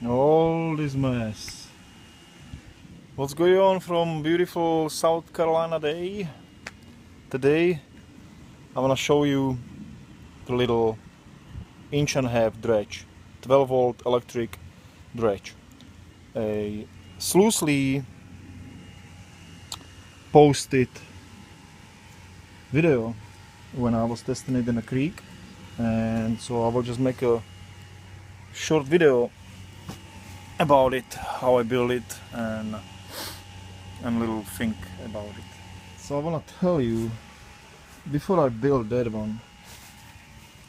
All this mess. What's going on from beautiful South Carolina day? Today I'm gonna show you the little 1.5-inch dredge, 12-volt electric dredge. A loosely posted video when I was testing it in a creek, and so I will just make a short video about it, how I build it, and little think about it. So I wanna tell you, before I build that one,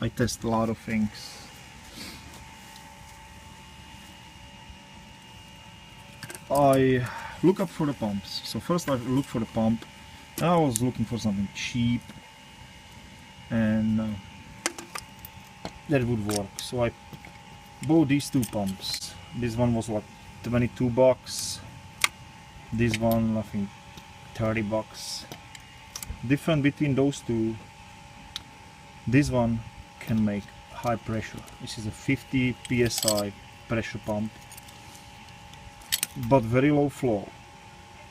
I test a lot of things. I look up for the pumps. So first I look for the pump, and I was looking for something cheap and that would work. So I bought these two pumps. This one was like $22. This one I think $30. Different between those two, this one can make high pressure. This is a 50 psi pressure pump, but very low flow.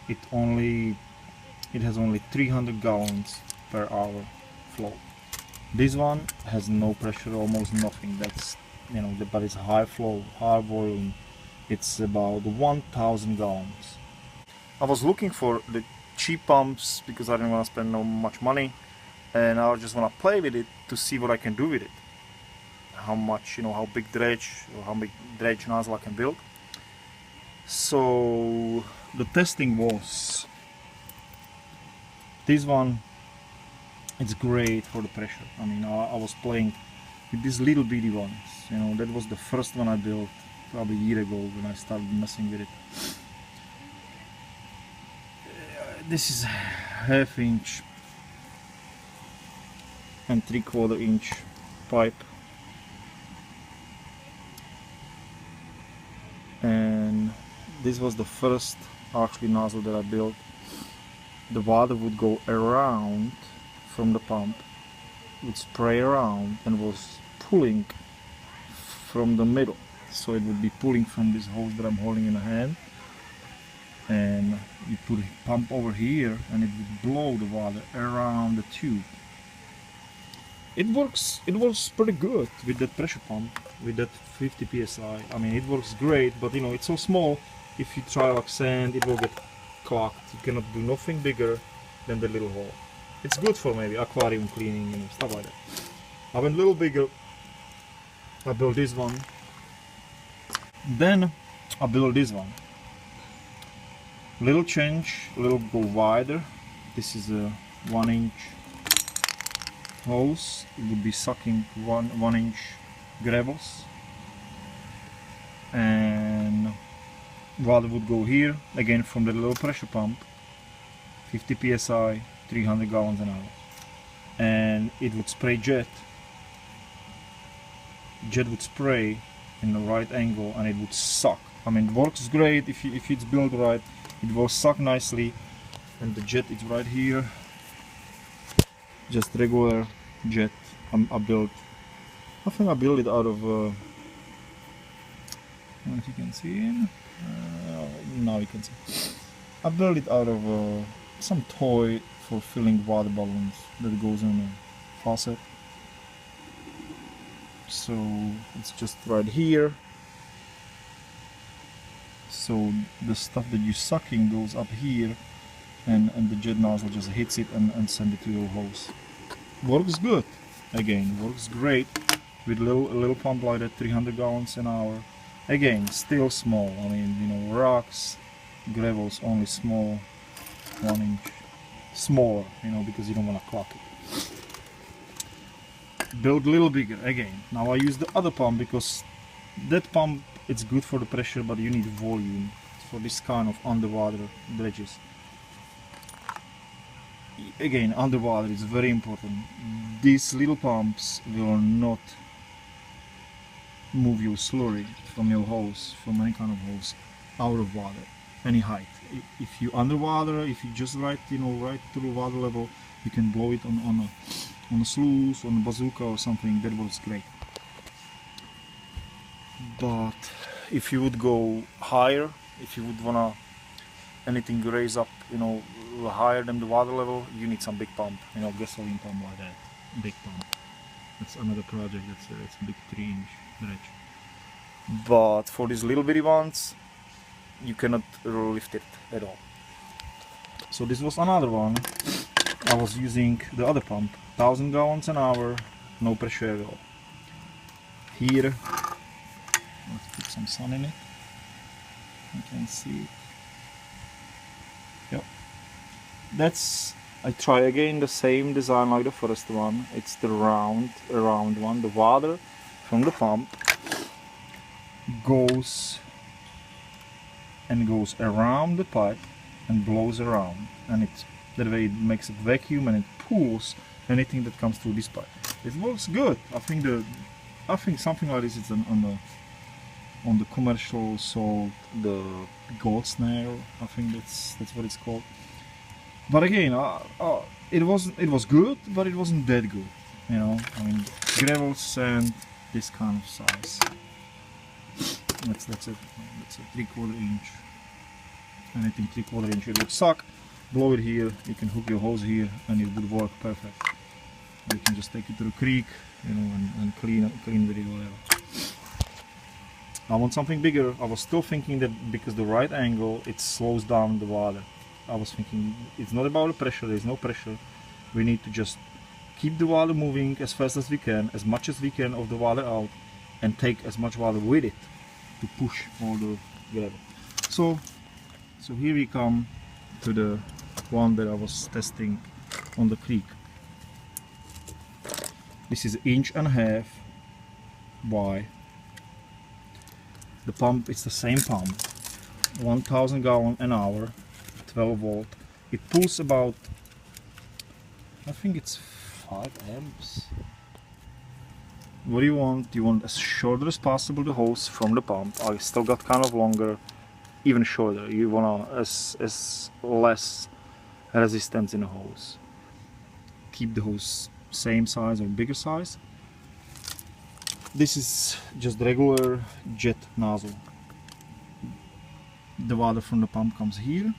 It has only 300 gallons per hour flow. This one has no pressure, almost nothing. That's, but it's high flow, high volume. It's about 1,000 gallons. I was looking for the cheap pumps because I didn't want to spend no much money, and I just want to play with it to see what I can do with it. How much, how big dredge or how big dredge nozzle I can build. So the testing was this one. It's great for the pressure. I was playing with these little bitty ones. That was the first one I built probably a year ago when I started messing with it. This is 1/2 inch and 3/4 inch pipe, and this was the first actually nozzle that I built. The water would go around from the pump, would spray around, and was pulling from the middle. So it would be pulling from this hose that I'm holding in the hand, and you put a pump over here and it would blow the water around the tube. It works pretty good with that pressure pump, with that 50 psi. It works great, but it's so small. If you try like sand, it will get clogged. You cannot do nothing bigger than the little hole. It's good for maybe aquarium cleaning, stuff like that. I went a little bigger. I built this one. Then I built this one. Little change, a little go wider. This is a 1-inch hose. It would be sucking 1-inch gravels, and water would go here again from the little pressure pump, 50 psi, 300 gallons an hour, and it would spray jet. Jet would spray in the right angle, and it would suck. It works great if it's built right. It will suck nicely, and the jet is right here. Just regular jet. I think I built it out of I don't know if you can see it. Now you can see. I built it out of some toy for filling water balloons that goes in a faucet. So it's just right here. So the stuff that you're sucking goes up here, and the jet nozzle just hits it and sends it to your hose. Works good. Again, works great with a little pump like that, 300 gallons an hour. Again, still small. Rocks, gravels, only small, 1-inch, smaller. Because you don't want to clog it. Build a little bigger again. Now I use the other pump because that pump, it's good for the pressure, but you need volume for this kind of underwater dredges. Again, underwater is very important. These little pumps will not move your slurry from your hose, from any kind of hose, out of water, any height. If you underwater, if you just right to the water level, you can blow it on a sluice, on a bazooka or something. That works great. But if you would go higher, if you would wanna anything raise up, you know, higher than the water level, you need some big pump, you know, gasoline pump like that, big pump. That's another project. It's a big 3-inch dredge. But for these little bitty ones, you cannot lift it at all. So this was another one. I was using the other pump, 1000 gallons an hour, no pressure at all. Here, let's put some sun in it. You can see it. Yep. That's, I try again the same design like the first one. It's the round one. The water from the pump goes around the pipe and blows around, and it's that way it makes a vacuum and it pulls anything that comes through this pipe. It works good. I think something like this is on the commercial salt, the gold snare. I think that's what it's called. But again, it was good, but it wasn't that good. You know, I mean, gravel, sand, this kind of size. That's it. That's a 3/4 inch. Anything 3/4 inch, it would suck. Blow it here. You can hook your hose here, and it would work perfect. You can just take it to the creek, you know, and clean with it, whatever. I want something bigger. I was still thinking that because the right angle, it slows down the water. I was thinking it's not about the pressure. There's no pressure. We need to just keep the water moving as fast as we can, as much as we can of the water out, and take as much water with it to push all the gravel. So here we come to the one that I was testing on the creek. This is 1.5 inches wide. The pump is the same pump, 1000 gallons an hour, 12 volt. It pulls about, I think it's 5 amps. What do you want? You want as shorter as possible the hose from the pump. I still got kind of longer, even shorter. You want as less resistance in the hose. Keep the hose same size or bigger size. This is just regular jet nozzle. The water from the pump comes here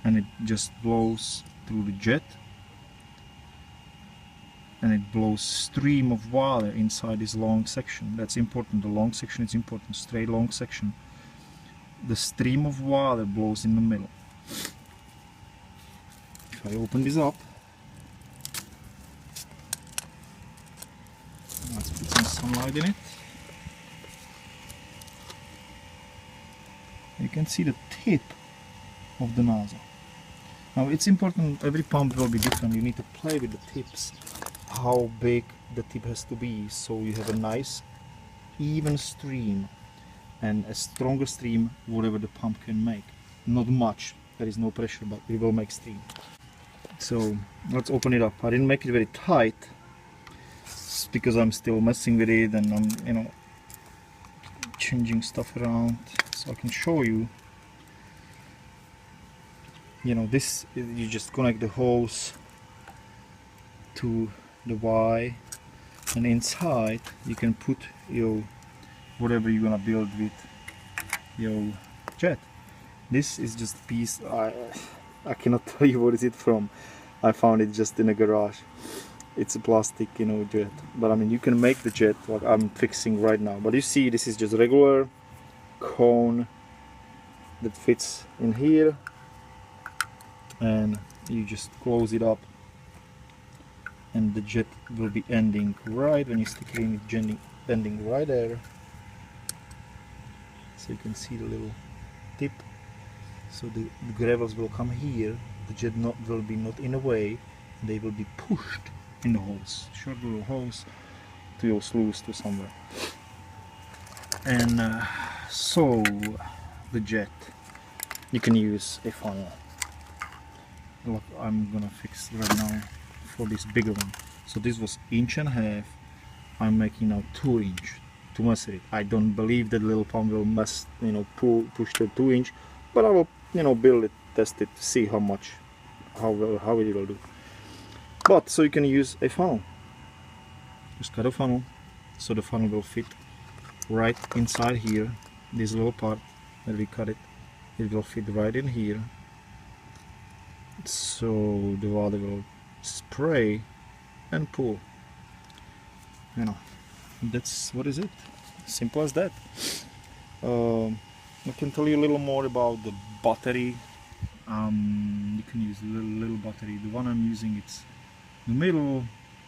and it just blows through the jet, and it blows stream of water inside this long section. That's important. The long section is important. Straight long section. The stream of water blows in the middle. If I open this up, let's put some sunlight in it. You can see the tip of the nozzle. Now it's important, every pump will be different. You need to play with the tips, how big the tip has to be, so you have a nice even stream and a stronger stream whatever the pump can make. Not much, there is no pressure, but it will make stream. So let's open it up. I didn't make it very tight because I'm still messing with it and I'm, you know, changing stuff around, so I can show you. You know, this, you just connect the hose to the Y, and inside you can put your whatever you're gonna build with your jet. This is just a piece, I cannot tell you what is it from. I found it just in a garage. It's a plastic, you know, jet, but I mean you can make the jet like I'm fixing right now. But you see, this is just regular cone that fits in here, and you just close it up and the jet will be ending right when you stick it in, it's ending right there. So you can see the little tip. So the gravels will come here, the jet will be not in the way, they will be pushed in the hose, short little hose to your sluice to somewhere. And so the jet, you can use a funnel. Look, I'm gonna fix right now for this bigger one. So this was 1.5 inches. I'm making now 2 inches to measure it. I don't believe that little pump will mess, you know, push the 2 inch, but I will, you know, build it, test it, see how it will do. But so you can use a funnel. Just cut a funnel so the funnel will fit right inside here this little part where we cut it, it will fit right in here, so the water will spray and pool. You know, that's what is it. Simple as that. I can tell you a little more about the battery. You can use a little battery. The one I'm using, it's in the middle.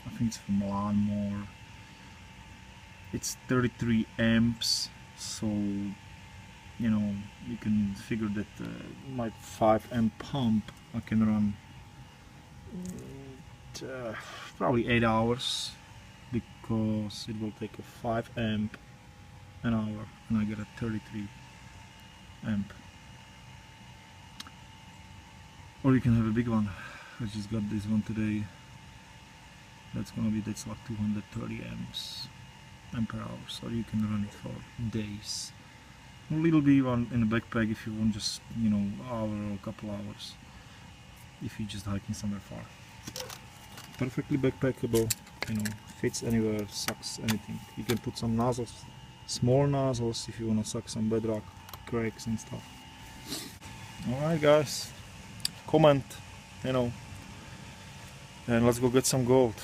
I think it's from lawnmower. It's 33 amps, so you know, you can figure that my 5 amp pump I can run probably 8 hours, because it will take a 5 amp an hour, and I get a 33 amp. Or you can have a big one. I just got this one today. That's like 230 ampere hours, so you can run it for days. A little bit one in a backpack if you want, just, you know, hour or a couple hours, if you're just hiking somewhere far. Perfectly backpackable, you know, fits anywhere, sucks anything. You can put some nozzles, small nozzles, if you want to suck some bedrock cracks and stuff. Alright guys, comment, you know, and let's go get some gold.